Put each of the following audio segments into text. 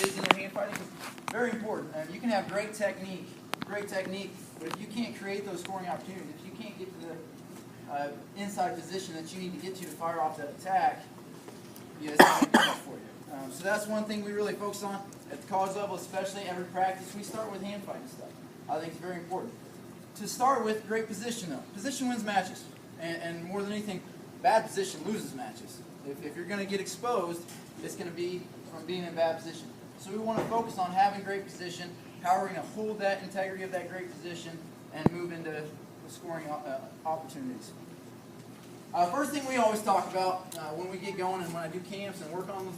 is in their hand fighting is very important. You can have great technique, but if you can't create those scoring opportunities, if you can't get to the inside position that you need to get to fire off that attack, yeah, it's not going to be much for you. So that's one thing we really focus on at the college level, especially every practice. We start with hand fighting stuff. I think it's very important. To start with, great position though. Position wins matches, and more than anything, bad position loses matches. If you're going to get exposed, it's going to be from being in bad position. So we want to focus on having great position, how we're going to hold that integrity of that great position, and move into the scoring opportunities. First thing we always talk about when we get going and when I do camps and work on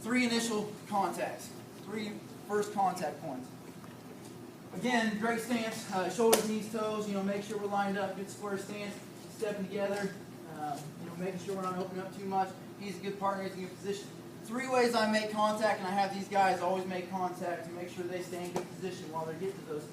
three initial contacts, three first contact points. Again, great stance, shoulders, knees, toes, make sure we're lined up, good square stance, stepping together, making sure we're not opening up too much. He's a good partner, he's in a good position. Three ways I make contact, and I have these guys always make contact to make sure they stay in good position while they get to those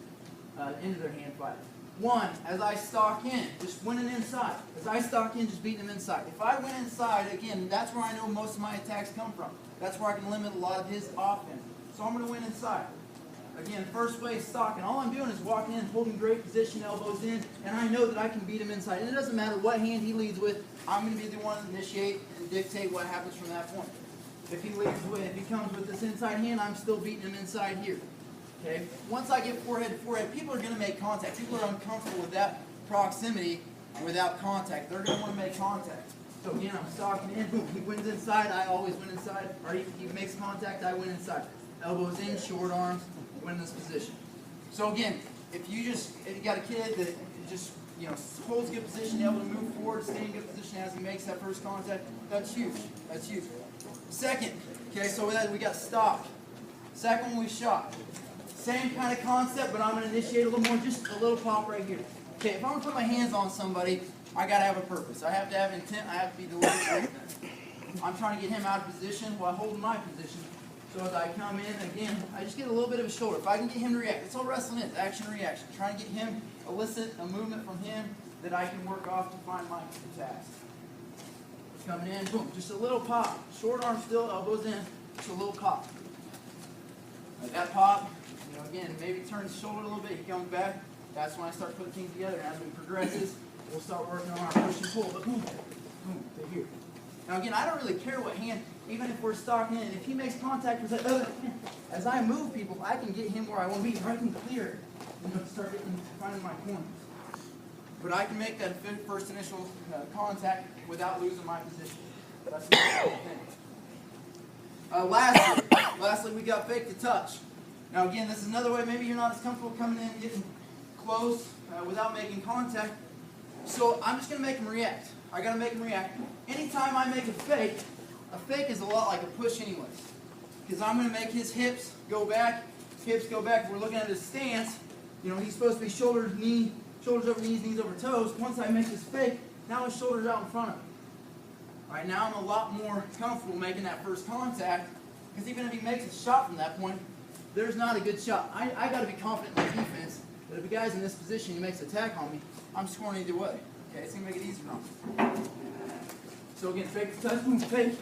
into their hand fight. One, as I stalk in, just winning inside. As I stalk in, just beating them inside. If I win inside, again, that's where I know most of my attacks come from. That's where I can limit a lot of his offense. So I'm going to win inside. Again, first way stalking. All I'm doing is walking in, holding great position, elbows in, and I know that I can beat him inside. And it doesn't matter what hand he leads with, I'm going to be the one to initiate and dictate what happens from that point. If he comes with this inside hand, I'm still beating him inside here. Okay? Once I get forehead to forehead, people are going to make contact. People are uncomfortable with that proximity without contact. They're going to want to make contact. So again, I'm stalking in, boom, he wins inside, I always win inside. Or he makes contact, I win inside. Elbows in, short arms, win this position. So again, if you got a kid that just holds good position, able to move forward, stay in good position as he makes that first contact, that's huge. That's huge. Second, okay, so with that we got stopped. Second one we shot. Same kind of concept, but I'm going to initiate a little more, just a little pop right here. Okay, if I'm going to put my hands on somebody, I got to have a purpose. I have to have intent. I have to be deliberate. I'm trying to get him out of position while holding my position. So as I come in, again, I just get a little bit of a shoulder. If I can get him to react, that's all wrestling is, action and reaction. Trying to get him, elicit a movement from him that I can work off to find my task. Coming in, boom, just a little pop. Short arm still, elbows in, just a little pop. Like that pop, again, maybe turn his shoulder a little bit, he comes back. That's when I start putting things together. And as we progresses, we'll start working on our push and pull. But boom, boom, to here. Now again, I don't really care what hand, even if we're stalking in, if he makes contact with that other hand, as I move people, I can get him where I want to be, right and clear, start finding my corners. But I can make that first initial contact without losing my position. That's the important thing. Lastly, we got fake to touch. Now again, this is another way, maybe you're not as comfortable coming in and getting close without making contact. So I'm just going to make him react. I got to make him react. Anytime I make a fake is a lot like a push anyways. Because I'm going to make his hips go back. We're looking at his stance. He's supposed to be shoulders over knees, knees over toes. Once I make this fake, now his shoulder's out in front of him. All right, now I'm a lot more comfortable making that first contact, because even if he makes a shot from that point, there's not a good shot. I got to be confident in my defense that if a guy's in this position, he makes an attack on me, I'm scoring either way. Okay, it's going to make it easier on me. So again, fake touch, boom, fake,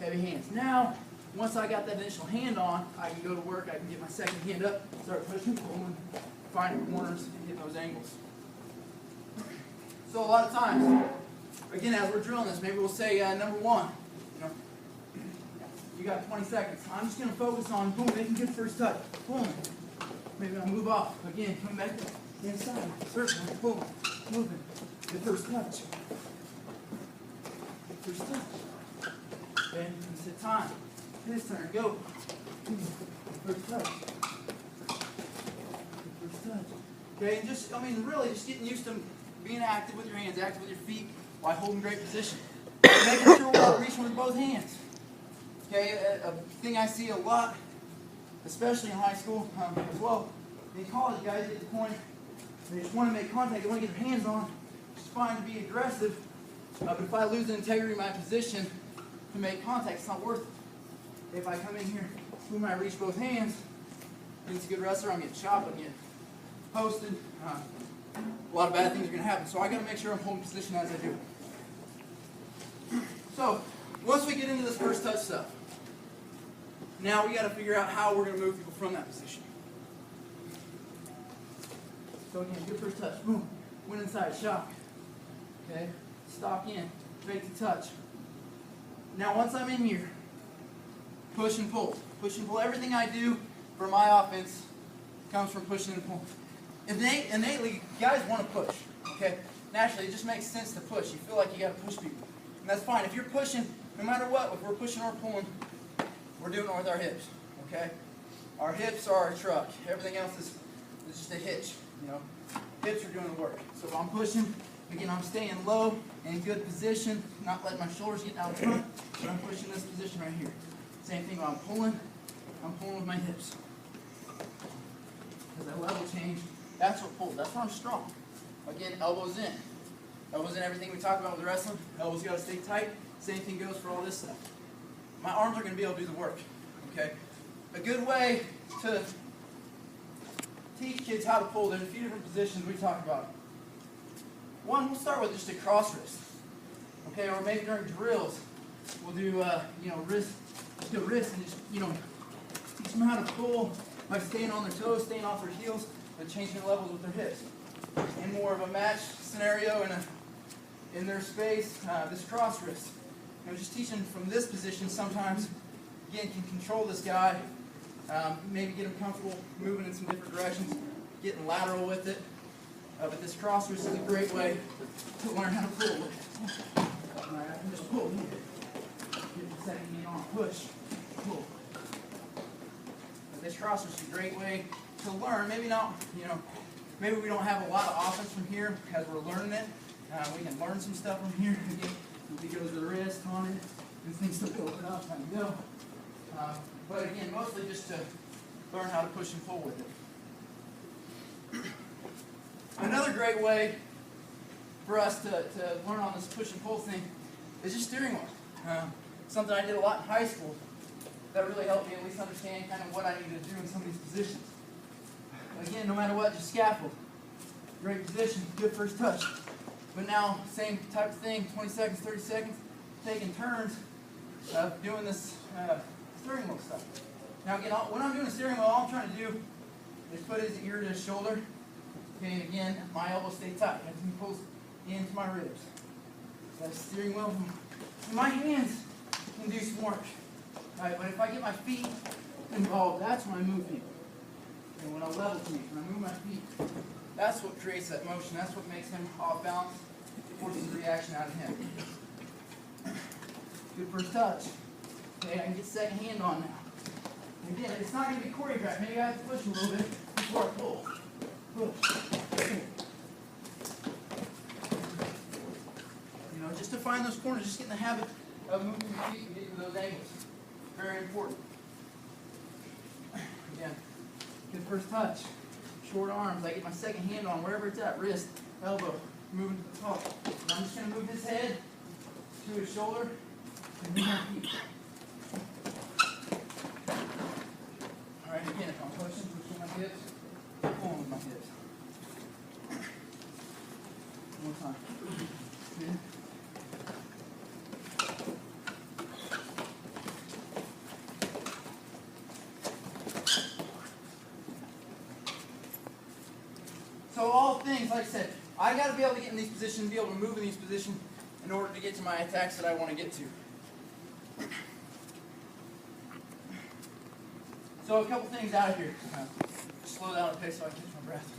heavy hands. Now, once I got that initial hand on, I can go to work, I can get my second hand up, start pushing, pulling, finding corners, and hit those angles. So a lot of times, again, as we're drilling this, maybe we'll say number one, you got 20 seconds. I'm just going to focus on, boom, making good first touch, boom. Maybe I'll move off. Again, coming back to the inside, circling, boom, moving. Good first touch. Good first touch. Okay, it's the time. His turn, go. First touch. First touch. Okay, and just, really just getting used to being active with your hands, active with your feet, while holding great position. Making sure we're reaching with both hands. Okay, a thing I see a lot, especially in high school as well. In college, guys get to the point they just want to make contact, they want to get their hands on. It's fine to be aggressive, but if I lose the integrity of my position to make contact, it's not worth it. If I come in here, boom, I reach both hands, and it's a good wrestler, I'm getting chopped, I'm getting posted. A lot of bad things are going to happen. So I got to make sure I'm holding position as I do. So once we get into this first touch stuff, Now we got to figure out how we're going to move people from that position. So again, good first touch. Boom. Went inside. Shock. Okay. Stalk in. Fake the touch. Now once I'm in here, push and pull. Push and pull. Everything I do for my offense comes from pushing and pulling. Innately, guys want to push. Okay. Naturally, it just makes sense to push. You feel like you got to push people. And that's fine. If you're pushing, no matter what, if we're pushing or pulling, we're doing it with our hips. Okay? Our hips are our truck. Everything else is just a hitch. You know, hips are doing the work. So if I'm pushing, again, I'm staying low in good position, not letting my shoulders get out front, but I'm pushing this position right here. Same thing when I'm pulling with my hips. Because that level change, that's what pulls. That's when I'm strong. Again, elbows in. Elbows in everything we talk about with wrestling. Elbows got to stay tight. Same thing goes for all this stuff. My arms are going to be able to do the work. Okay? A good way to teach kids how to pull, there's a few different positions we talk about. One, we'll start with just a cross wrist. Okay, or maybe during drills, we'll do wrist and just teach them how to pull by staying on their toes, staying off their heels, but changing the levels with their hips. In more of a match scenario in their space, this cross wrist. Just teaching from this position sometimes, again, can control this guy, maybe get him comfortable moving in some different directions, getting lateral with it. But this cross wrist is a great way to learn how to pull. Alright, I can just pull here. Get the second hand on, push, pull. But this cross wrist is a great way to learn. Maybe not, maybe we don't have a lot of offense from here because we're learning it. We can learn some stuff from here. Again, we go to the wrist on it, and things to build it up, how you go. But again, mostly just to learn how to push and pull with it. Another great way for us to learn on this push and pull thing is just steering wheel. Something I did a lot in high school that really helped me at least understand kind of what I needed to do in some of these positions. Again, no matter what, just scaffold. Great position, good first touch. But now, same type of thing, 20 seconds, 30 seconds, taking turns of doing this steering wheel stuff. Now again, when I'm doing a steering wheel, all I'm trying to do is put his ear to his shoulder. Okay, and again, my elbows stay tight. As he pulls into my ribs. That steering wheel, my hands can do some work. Right, but if I get my feet involved, that's when I move people. And when I level to me, when I move my feet, that's what creates that motion. That's what makes him off balance, forces the reaction out of him. Good first touch. Okay, I can get second hand on now. And again, it's not going to be choreographed. Maybe I have to push a little bit before I pull. Push. Just to find those corners, just get in the habit of moving your feet and getting to those angles. Very important. Again, good first touch. Short arms. I get my second hand on wherever it's at. Wrist, elbow, moving to the top. And I'm just going to move his head to his shoulder and move my feet. Alright, again, if I'm pushing my hips, pulling with my hips. One more time. Good. So all things, like I said, I got to be able to get in these positions, be able to move in these positions in order to get to my attacks that I want to get to. So a couple things out of here. Slow down the pace so I can catch my breath.